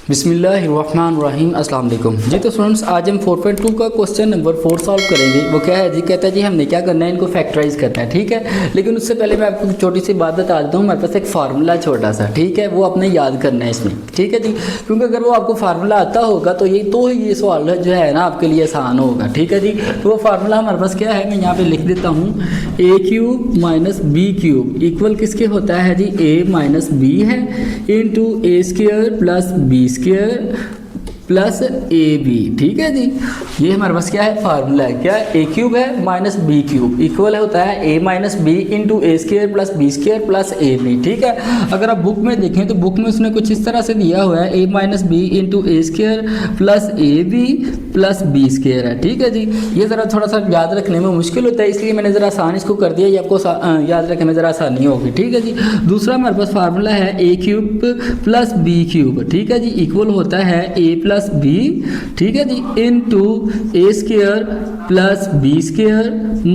बिस्मिल्लाहिर्रहमानिर्रहीम अस्सलाम वालेकुम जी। तो स्टूडेंट्स आज हम 4.2 का क्वेश्चन नंबर 4 सॉल्व करेंगे। वो क्या है जी, कहता है जी हमने क्या करना है, इनको फैक्टराइज करना है। ठीक है, लेकिन उससे पहले मैं आपको छोटी सी बात बता देता हूँ। हमारे पास एक फार्मूला छोटा सा, ठीक है, वो आपने याद करना है इसमें। ठीक है जी, क्योंकि अगर वो आपको फार्मूला आता होगा तो ये सवाल जो है ना आपके लिए आसान होगा। ठीक है जी, तो वो फार्मूला हमारे पास क्या है, मैं यहाँ पे लिख देता हूँ। A cube minus B cube equal किसके होता है जी, ए माइनस बी है into A square plus B square plus A B. ठीक है जी, ये हमारे पास क्या है, फार्मूला है। क्या ए क्यूब है माइनस बी क्यूब इक्वल होता है A minus B into A square plus B square plus A B. ठीक है, अगर आप बुक में देखें तो बुक में उसने कुछ इस तरह से दिया हुआ है, A minus B into A square plus A B plus B square है। ठीक है जी, ये ज़रा थोड़ा सा याद रखने में मुश्किल होता है, इसलिए मैंने ज़रा आसान इसको कर दिया, ये आपको याद रखने में ज़रा आसानी होगी। ठीक है जी, दूसरा हमारे पास फार्मूला है ए क्यूब प्लस बी क्यूब। ठीक है जी, इक्वल होता है ए प्लस बी, ठीक है जी, into A square plus B square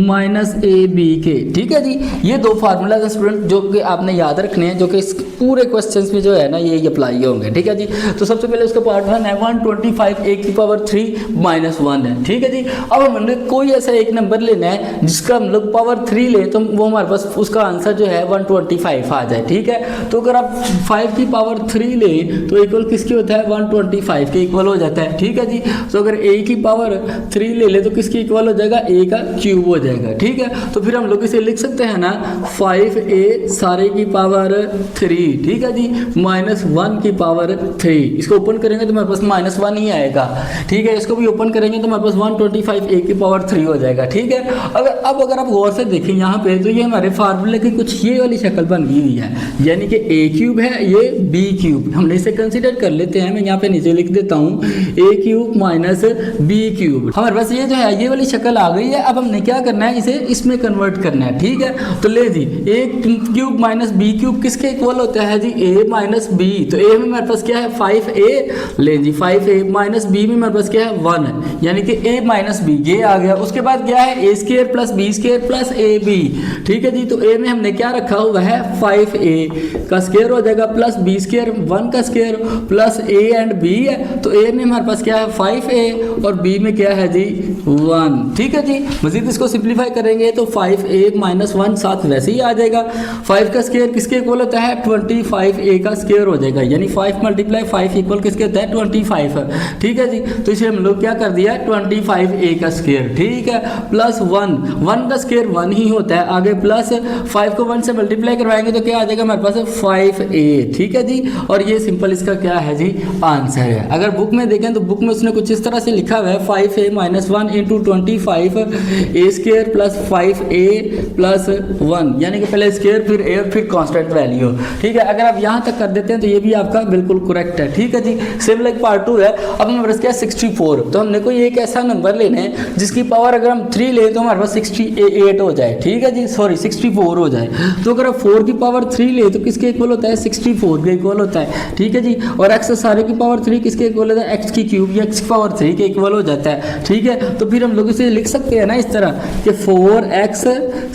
minus A B के। ठीक है जी, ये दो फार्मूला है स्टूडेंट जो कि आपने याद रखने हैं, जो कि इस पूरे क्वेश्चंस में जो है ना ये अप्लाई होंगे। ठीक है जी, तो सबसे पहले उसका पार्ट वन है 125 ए की पावर 3 माइनस 1 है। ठीक है जी, अब हमने कोई ऐसा एक नंबर लेना है जिसका हम लोग पावर 3 ले तो वो हमारे पास उसका आंसर जो है 125 आ जाए। ठीक है, तो अगर आप 5 की पावर 3 ले तो इक्वल किसकी होता है, 125 के इक्वल हो जाता है। ठीक है जी, तो अगर ए की पावर 3 ले ले तो किसकी इक्वल हो जाएगा, ए का क्यूब हो जाएगा। ठीक है, तो फिर हम लोग इसे लिख सकते हैं ना 5a सारे की पावर 3, ठीक है जी, माइनस 1 की पावर 3। इसको ओपन करेंगे तो हमारे पास माइनस 1 ही आएगा। ठीक है, इसको भी ओपन करेंगे तो हमारे पास 125a की पावर 3 हो जाएगा। ठीक है, अगर आप गौर से देखें यहाँ पे तो ये हमारे फार्मूले की कुछ ये वाली शक्ल बन गई हुई है, यानी कि ए क्यूब है, ये बी क्यूब। हमने इसे कंसिडर कर लेते हैं, मैं यहाँ पे नीचे लिख देता हूँ A cube minus B cube. हमारे पास ये जो है ये वाली शक्ल आ गई है। अब हमने क्या करना है, इसे इसमें कन्वर्ट करना है। ठीक है, तो ले जी ए क्यूब माइनस बी क्यूब किसके इक्वल होता है जी, ए माइनस बी। तो ए में हमारे पास क्या है 5a, ले जी 5a माइनस बी में हमारे पास क्या है 1 है, यानी कि a माइनस बी ये आ गया। उसके बाद क्या है A square plus B square plus A B. ठीक है जी, तो a में हमने क्या रखा हुआ है 5a का स्क्वायर हो जाएगा प्लस बी स्क्वायर 1 का square plus a and b है। तो a में हमारे पास क्या है 5a और b में क्या है जी 1। ठीक है जी, मजीद इसको सिंप्लीफाई करेंगे तो 5a माइनस 1 साथ वैसे ही आ जाएगा। 5 का स्क्वायर किसके इक्वल होता है 25a का स्क्वायर हो जाएगा, यानी 5 मल्टीप्लाई 5 इक्वल किसके होता है 25 है। ठीक है जी, तो इसे हम लोग क्या कर दिया 25a का स्क्वायर। ठीक है, प्लस 1 का स्क्वायर 1 ही होता है, आगे प्लस 5 को 1 से मल्टीप्लाई करवाएंगे तो क्या आ जाएगा हमारे पास 5a। ठीक है जी, और ये सिंपल इसका क्या है जी आंसर है। अगर बुक में देखें तो बुक में उसने कुछ इस तरह से लिखा हुआ है 5a माइनस 1 इंटू 25 ए स्क्वायर प्लस 5a प्लस 1, यानी कि पहले स्क्वायर फिर a और फिर कांस्टेंट वैल्यू। ठीक है, अगर आप यहाँ तक कर देते हैं तो ये भी आपका बिल्कुल करेक्ट है। ठीक है जी, सेम लाइक पार्ट 2 है। अब हमारे पास क्या है 64, तो हमने कोई एक ऐसा नंबर लेना है जिसकी पावर अगर हम 3 ले तो हमारे पास 68 हो जाए। ठीक है जी, सॉरी 64 हो जाए। तो अगर आप 4 की पावर 3 ले तो किसके इक्वल होता है 64 के इक्वल होता है। ठीक है जी, और x सारे की पावर 3 किसके इक्वल होता है, x की क्यूब या x की पावर 3 के इक्वल हो जाता है। ठीक है, तो फिर हम लोग इसे लिख सकते हैं ना इस तरह कि 4x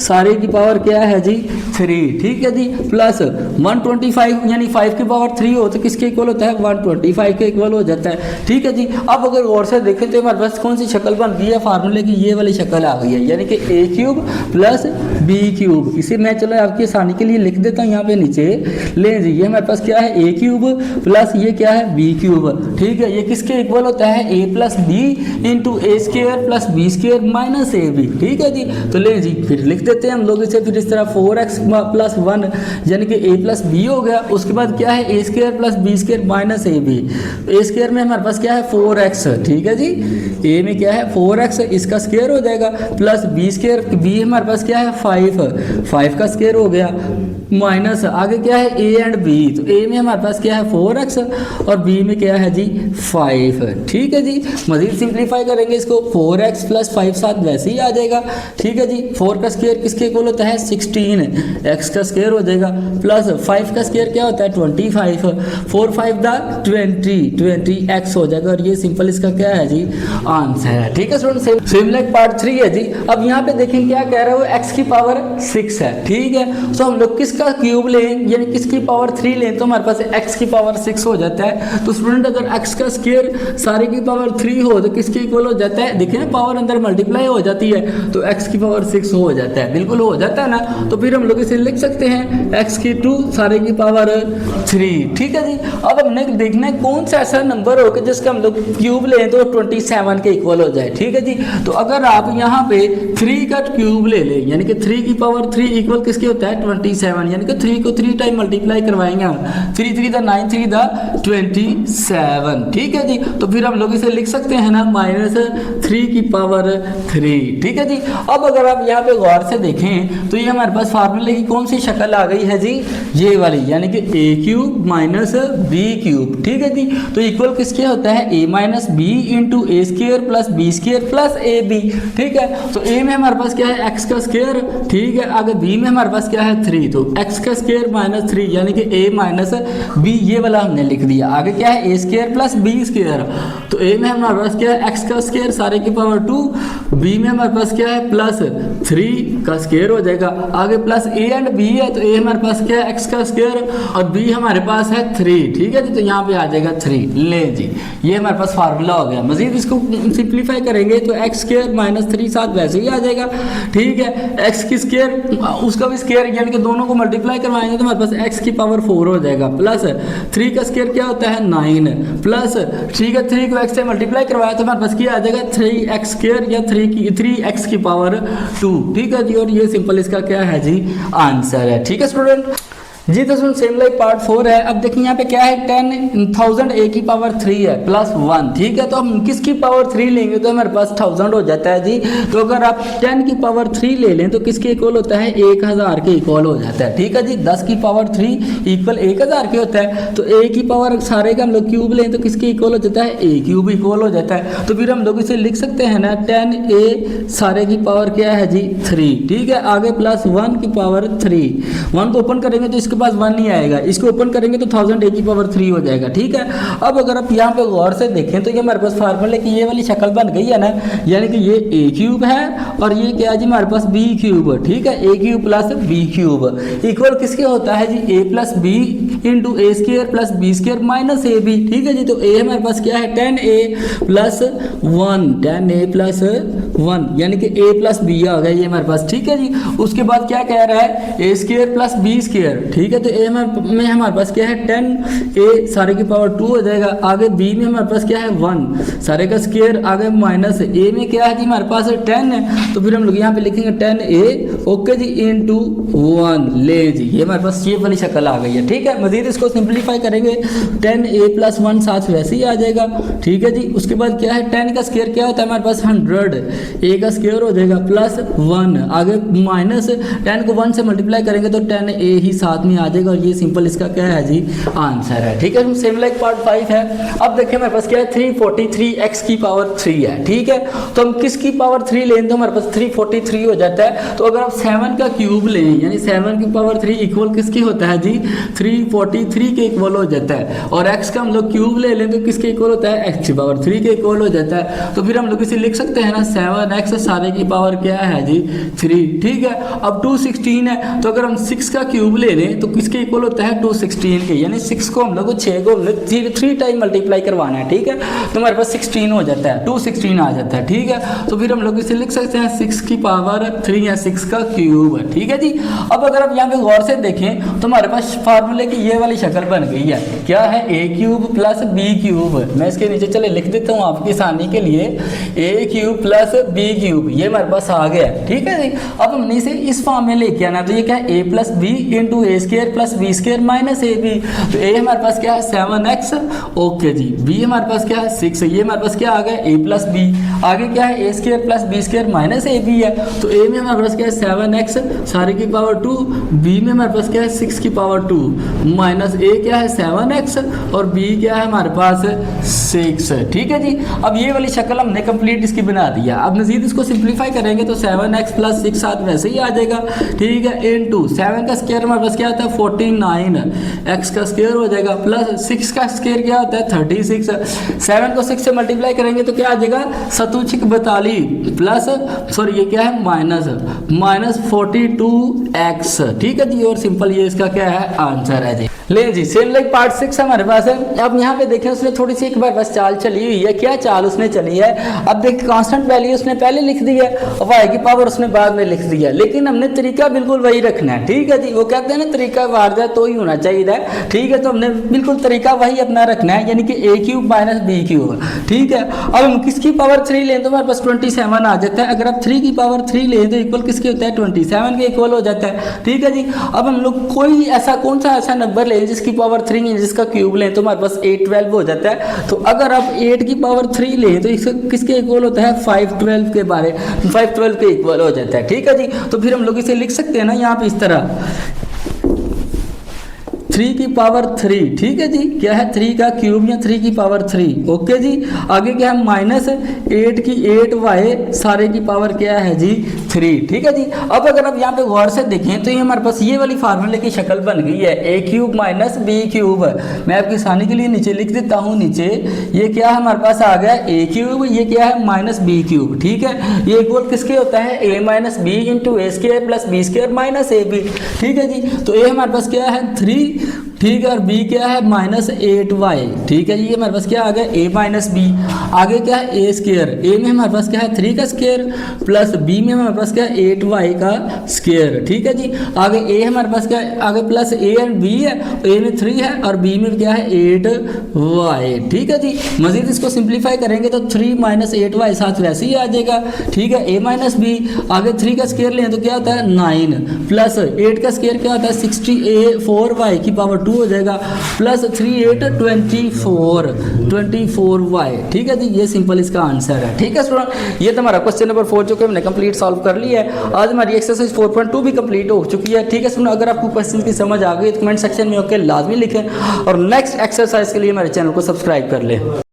सारे की पावर क्या है जी 3। ठीक है जी, प्लस 125 यानी 5 की पावर 3 हो तो किसके इक्वल होता है 125 के इक्वल हो जाता है। ठीक है जी, अब अगर गौर से देखें तो हमारे पास कौन सी शक्ल बन गई है फार्मूले की, ये वाली शक्ल आ गई है, यानी कि ए क्यूब प्लस बी क्यूब। इसे मैं चलो आपकी आसानी के लिए लिख देता हूँ यहाँ पे नीचे। ले जी ये हमारे पास क्या है ए क्यूब प्लस ये क्या है बी क्यूब। ठीक है, ये किसके इक्वल होता है A plus B into A square plus B square minus A B. ठीक है जी, तो ले जी फिर लिख देते हैं हम लोग इसे फिर इस तरह 4x प्लस 1 यानी कि a प्लस बी हो गया। उसके बाद क्या है A square plus B square minus A B. A square में हमारे पास क्या है 4x। ठीक है जी, a में क्या है 4x, इसका स्क्वायर हो जाएगा प्लस बी स्क्वायर, b हमारे पास क्या है 5 का स्क्वायर हो गया माइनस आगे क्या है a एंड b। तो a में हमारे पास क्या है 4x और b में क्या है जी 5। ठीक है जी, मजीद सिंप्लीफाई करेंगे इसको 4x प्लस 5 साथ वैसे ही आ जाएगा। ठीक है जी, 4 का स्क्वायर किसके इक्वल होता है 16, x का स्क्वायर हो जाएगा प्लस 5 का स्क्वायर क्या होता है 25, 4 5 द 20 x हो जाएगा और ये सिंपल इसका क्या है जी आंसर है। ठीक है स्टूडेंट, सेम लाइक पार्ट 3 है जी। अब यहाँ पे देखें क्या कह रहा है वो x की पावर 6 है। ठीक है, सो हम लोग किसका क्यूब लें यानी किसकी पावर 3 लें तो हमारे पास x की पावर 6 हो जाता है। तो स्टूडेंट अगर x का स्क्वायर सारे की पावर 3 हो तो किसके इक्वल हो जाता है, देखिए ना पावर अंदर मल्टीप्लाई हो जाती है तो x की पावर 6 हो जाता है, बिल्कुल हो जाता है ना। तो फिर हम लोग इसे लिख सकते हैं x की 2 सारे की पावर 3। ठीक है जी, अब हमने देखना है कौन सा ऐसा नंबर हो कि जिसका हम लोग क्यूब लें तो 27 के इक्वल हो जाए। ठीक है जी, तो अगर आप यहाँ पे 3 का क्यूब ले लें यानी कि 3 की पावर 3 इक्वल किसके होता है 27, यानी कि 3 को 3 टाइम मल्टीप्लाई करवाएंगे हम, 3 3 द 9 3 द 27। ठीक है जी, तो फिर हम लोग इसे लिख सकते हैं ना -3 की पावर 3। ठीक है जी, अब अगर आप यहाँ पे गौर से देखें तो ये हमारे पास फार्मूले की कौन सी शक्ल आ गई है जी, ये वाली, यानी कि a cube minus B cube. ठीक है जी, तो इक्वल किसके होता है a minus B into A square plus B square plus A B. ठीक है, तो a में हमारे पास क्या है x का स्क्वायर, ठीक है, आगे b में हमारे पास क्या है 3, तो x का स्क्वायर माइनस 3 यानी कि a माइनस b, ये वाला हमने लिख दिया। आगे क्या है a square plus b square, तो a में हमारे पास क्या है x का स्क्वायर सारे की पावर 2, b में हमारे पास क्या है प्लस 3 का स्क्वायर हो जाएगा। आगे प्लस a एंड b है तो a हमारे पास क्या है x का स्क्वायर और b हमारे पास है 3। ठीक है जी, तो यहाँ पे आ जाएगा 3। ले जी, ये हमारे पास फार्मूला हो गया। मजीद इसको सिंप्लीफाई करेंगे तो x स्क्वायर माइनस 3 साथ वैसे ही आ जाएगा। ठीक है, x की स्क्वायर उसका भी स्क्वायर यानी कि दोनों को मल्टीप्लाई करवाएंगे तो हमारे पास x की पावर 4 हो जाएगा, प्लस 3 का स्क्वायर क्या होता है 9, प्लस ठीक है 3 को x से मल्टीप्लाई करवाया तो हमारे पास क्या आ जाएगा 3x स्क्वायर या 3x की पावर 2। ठीक है जी, और ये सिंपल इसका क्या है जी आंसर है। ठीक है स्टूडेंट जी, तो सेम लाइक पार्ट 4 है। अब देखिए यहाँ पे क्या है 10,000 a की पावर 3 है प्लस 1। ठीक है, तो हम किसकी पावर 3 लेंगे तो हमारे पास 1000 हो जाता है जी। तो अगर आप 10 की पावर 3 ले लें तो किसके इक्वल होता है 1000 के इक्वल हो जाता है। ठीक है जी, 10 की पावर 3 इक्वल 1000 के होता है। तो a की पावर सारे का हम लोग क्यूब लें तो किसके इक्वल हो जाता है a क्यूब इक्वल हो जाता है। तो फिर हम लोग इसे लिख सकते हैं ना 10a सारे की पावर क्या है जी 3। ठीक है, आगे प्लस 1 की पावर 3, 1 को ओपन करेंगे तो इसके पास 1 नहीं आएगा, इसको ओपन करेंगे तो 1000 a की पावर 3 हो जाएगा। ठीक है, अब अगर आप यहाँ पे गौर से देखें तो ये हमारे पास फार्मूले की ये वाली शक्ल बन गई है ना, यानी कि ये a क्यूब है और ये क्या है जी हमारे पास b क्यूब। ठीक है, a cube plus b cube equal किसके होता है जी a plus b into A square plus B square minus A B. ठीक है जी, तो a हमारे पास क्या है 10a प्लस 1, 10a प्लस 1 यानी कि a प्लस b आ गया ये हमारे पास। ठीक है जी, उसके बाद क्या कह रहा है a square plus b square. ठीक है, तो a में हमारे पास क्या है 10a सारे की पावर 2 हो जाएगा। आगे b में हमारे पास क्या है 1 सारे का स्क्वायर, आगे माइनस a में क्या है जी हमारे पास 10 है, तो फिर हम लोग यहाँ पे लिखेंगे 10a ओके जी इंटू 1। ले जी, ये हमारे पास ये वाली शक्ल आ गई है। ठीक है, मजीद इसको सिंप्लीफाई करेंगे 10a प्लस 1 साथ वैसे ही आ जाएगा। ठीक है जी, उसके बाद क्या है 10 का स्क्वायर क्या होता है हमारे पास 100, a का स्क्वायर हो जाएगा प्लस 1, आगे माइनस 10 को 1 से मल्टीप्लाई करेंगे तो 10a ही साथ में आ जाएगा और ये सिंपल इसका क्या है जी आंसर है। ठीक है, सेम लाइक पार्ट 5 है। अब देखिए हमारे पास क्या है 343x की पावर 3 है। ठीक है, तो हम किसकी पावर 3 लें तो हमारे पास 343 हो जाता है। तो अगर आप 7 का क्यूब लें यानी 7 की पावर 3 इक्वल किसकी होता है जी 343 के इक्वल हो जाता है, और x का हम लोग क्यूब ले लें तो किसके इक्वल होता है x की पावर 3 के इक्वल हो जाता है। तो फिर हम लोग इसे लिख सकते हैं ना 7x सारे की पावर क्या है जी 3। ठीक है, अब 216 है, तो अगर हम 6 का क्यूब ले लें तो किसके इक्वल होता है 216 के, यानी 6 को हम लोग 6 को 3 टाइम मल्टीप्लाई करवाना है। ठीक है, तो हमारे पास 16 हो जाता है, 216 आ जाता है। ठीक है, तो फिर हम लोग इसे लिख सकते हैं 6 की पावर 3 या 6 का क्यूब। ठीक है जी, अब अगर आप यहाँ पे गौर से देखें तो हमारे पास फार्मूले की ये वाली शक्ल बन गई है, क्या है a cube plus b cube. मैं इसके नीचे चले लिख देता हूँ आपकी आसानी के लिए, a cube plus b cube, ये हमारे पास आ गया। ठीक है जी, अब हमने इसे इस फॉर्म में लेके आना, तो ये क्या है a plus B into A square plus B square minus A B. तो a हमारे पास क्या है 7x ओके जी, b हमारे पास क्या है 6, ये हमारे पास क्या आ गया a प्लस बी, आगे क्या है a square plus B square minus A B है। तो a में हमारे पास क्या है 7x सारे की पावर 2, b में हमारे पास क्या है 6 की पावर 2 माइनस a क्या है 7x और b क्या है हमारे पास 6, ठीक है जी। अब ये वाली शक्ल हमने कंप्लीट इसकी बना दिया। अब मजीद इसको सिंप्लीफाई करेंगे तो 7x + 6 साथ वैसे ही आ जाएगा, ठीक है, इनटू 7 का स्क्वायर हमारे पास क्या आता है 49, x का स्क्वायर हो जाएगा, प्लस 6 का स्क्वायर क्या होता है 36, 7 को 6 से मल्टीप्लाई करेंगे तो क्या आ जाएगा 7 42 प्लस सॉरी ये क्या है माइनस 42x, ठीक है जी। और सिंपल ये इसका क्या है आंसर है जी। ले जी सेम लाइक पार्ट 6 हमारे पास है। अब यहाँ पे देखें उसने थोड़ी सी एक बार बस चाल चली हुई है, क्या चाल उसने चली है। अब देखिए कांस्टेंट वैल्यू उसने पहले लिख दी है और y की पावर उसने बाद में लिख दी है, लेकिन हमने तरीका बिल्कुल वही रखना है, ठीक है जी। वो कहते हैं ना तरीका वारदा तो ही होना चाहिए, ठीक है। तो हमने बिल्कुल तरीका वही अपना रखना है, यानी कि a³ - b³, ठीक है। अब हम किसकी पावर 3 लें तो हमारे पास 27 आ जाता है। अगर आप 3 की पावर 3 लें तो इक्वल किसके होता है 27 के इक्वल हो जाता है, ठीक है जी। अब हम लोग कोई ऐसा कौन सा ऐसा नंबर लें जिसकी पावर 3 है, जिसका क्यूब लें तो हमारे पास 812 हो जाता है। तो अगर आप 8 की पावर 3 लें तो इसका किसके इक्वल होता है 512 के इक्वल हो जाता है, ठीक है जी। तो फिर हम लोग इसे लिख सकते हैं ना यहाँ पे इस तरह 3 की पावर 3, ठीक है जी। क्या है 3 का क्यूब या 3 की पावर 3, ओके जी। आगे क्या है माइनस 8 की 8y सारे की पावर क्या है जी 3, ठीक है जी। अब अगर आप यहाँ पे गौर से देखें तो ये हमारे पास ये वाली फार्मूले की शक्ल बन गई है a³ - b³। मैं आपकी आसानी के लिए नीचे लिख देता हूँ, नीचे ये क्या है हमारे पास आ गया a³, ये क्या है -b³, ठीक है। ये इक्वल किसके होता है a - b × a² + b² - ab, ठीक है जी। तो ये हमारे पास क्या है 3, ठीक है, और b क्या है -8y, ठीक है जी। ये हमारे पास क्या आ गया a - b। आगे क्या है a², a में हमारे पास क्या है 3 का स्क्वायर प्लस b में हमारे पास क्या है 8y का स्क्वायर, ठीक है जी। आगे a हमारे पास क्या है आगे प्लस a एंड b है, a में 3 है और b में क्या है 8y, ठीक है जी। मजीद इसको सिंप्लीफाई करेंगे तो 3 - 8y साथ वैसे ही आ जाएगा, ठीक है, a - b। आगे 3 का स्क्वायर लें तो क्या होता है 9 प्लस 8 का स्क्वायर क्या होता है 64y की पावर 2 हो जाएगा, प्लस 3 8 24y, ठीक है जी। ये सिंपल इसका आंसर है, ठीक है स्टूडेंट। ये तो हमारा क्वेश्चन नंबर 4 जो कि हमने कंप्लीट सॉल्व कर लिया है। आज हमारी एक्सरसाइज 4.2 भी कंप्लीट हो चुकी है, ठीक है स्टूडेंट। अगर आपको क्वेश्चन की समझ आ गई तो कमेंट सेक्शन में ओके लाजमी लिखें और नेक्स्ट एक्सरसाइज के लिए हमारे चैनल को सब्सक्राइब कर लें।